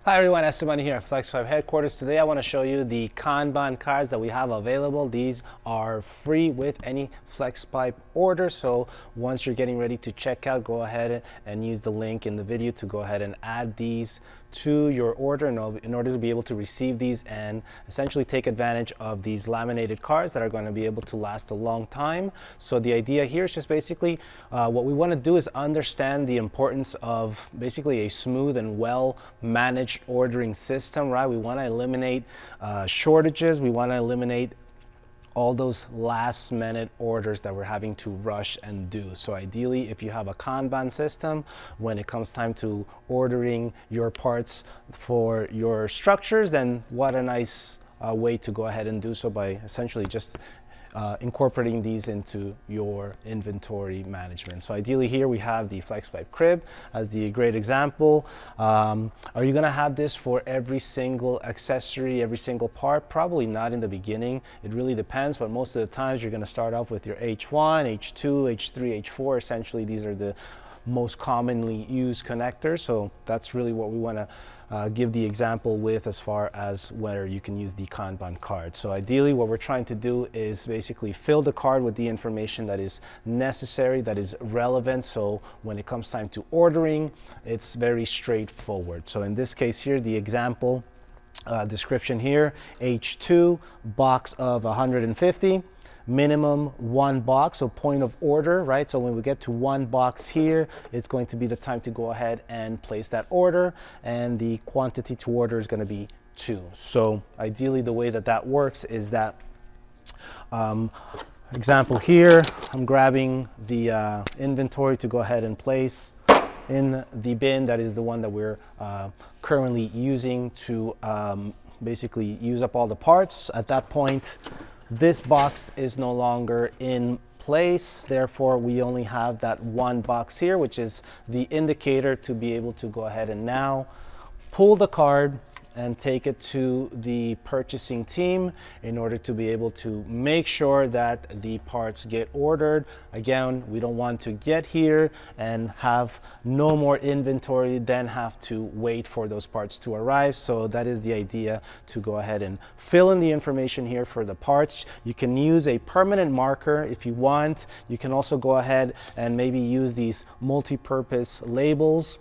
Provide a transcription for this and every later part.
Hi everyone, Esteban here at Flexpipe headquarters. Today I want to show you the Kanban cards that we have available. These are free with any Flexpipe order. So once you're getting ready to check out, go ahead and use the link in the video to go ahead and add these to your order in order to be able to receive these and essentially take advantage of these laminated cards that are going to be able to last a long time. So the idea here is just basically what we want to do is understand the importance of basically a smooth and well managed ordering system, right? We want to eliminate shortages. We want to eliminate all those last minute orders that we're having to rush and do. So ideally, if you have a Kanban system, when it comes time to ordering your parts for your structures, then what a nice way to go ahead and do so by essentially just incorporating these into your inventory management. So ideally here we have the Flexpipe crib as the great example. Are you going to have this for every single accessory, every single part? Probably not in the beginning. It really depends, but most of the times you're going to start off with your H1, H2, H3, H4. Essentially these are the most commonly used connectors. So that's really what we want to give the example with as far as where you can use the Kanban card. So ideally what we're trying to do is basically fill the card with the information that is necessary, that is relevant. So when it comes time to ordering, it's very straightforward. So in this case here, the example description here, H2 box of 150. Minimum one box, so point of order, right? So when we get to one box here, it's going to be the time to go ahead and place that order, and the quantity to order is going to be 2. So ideally the way that that works is that example here, I'm grabbing the inventory to go ahead and place in the bin. That is the one that we're currently using to basically use up all the parts. At that point, this box is no longer in place, therefore we only have that one box here, which is the indicator to be able to go ahead and now pull the card and take it to the purchasing team in order to be able to make sure that the parts get ordered. Again, we don't want to get here and have no more inventory, then have to wait for those parts to arrive. So that is the idea, to go ahead and fill in the information here for the parts. You can use a permanent marker if you want. You can also go ahead and maybe use these multi-purpose labels.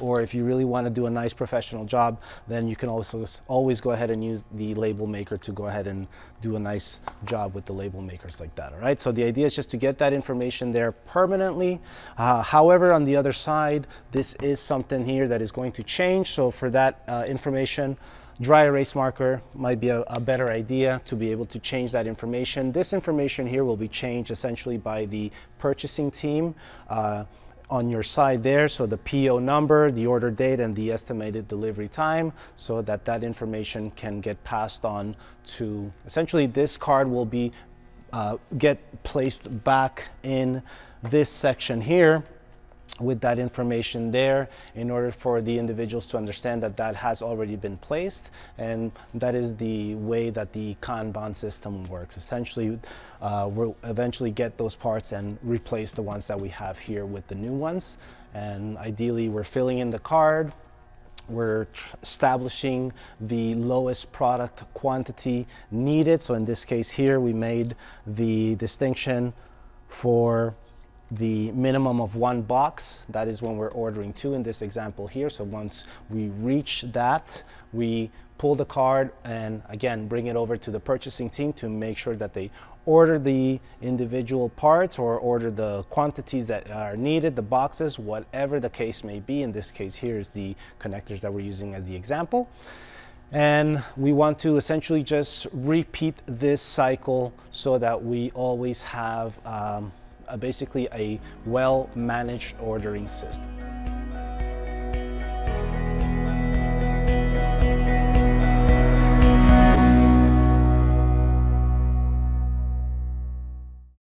Or if you really want to do a nice professional job, then you can also always go ahead and use the label maker to go ahead and do a nice job with the label makers like that. All right, so the idea is just to get that information there permanently. However, on the other side, this is something here that is going to change. So for that information, dry erase marker might be a better idea to be able to change that information. This information here will be changed essentially by the purchasing team on your side there, so the PO number, the order date, and the estimated delivery time, so that that information can get passed on to, essentially this card will be get placed back in this section here with that information there, in order for the individuals to understand that that has already been placed. And that is the way that the Kanban system works. Essentially, we'll eventually get those parts and replace the ones that we have here with the new ones. And ideally, we're filling in the card, we're establishing the lowest product quantity needed. So in this case here, we made the distinction for the minimum of one box. That is when we're ordering 2 in this example here. So once we reach that, we pull the card and again bring it over to the purchasing team to make sure that they order the individual parts or order the quantities that are needed, the boxes, whatever the case may be. In this case here is the connectors that we're using as the example. And we want to essentially just repeat this cycle so that we always have basically a well-managed ordering system.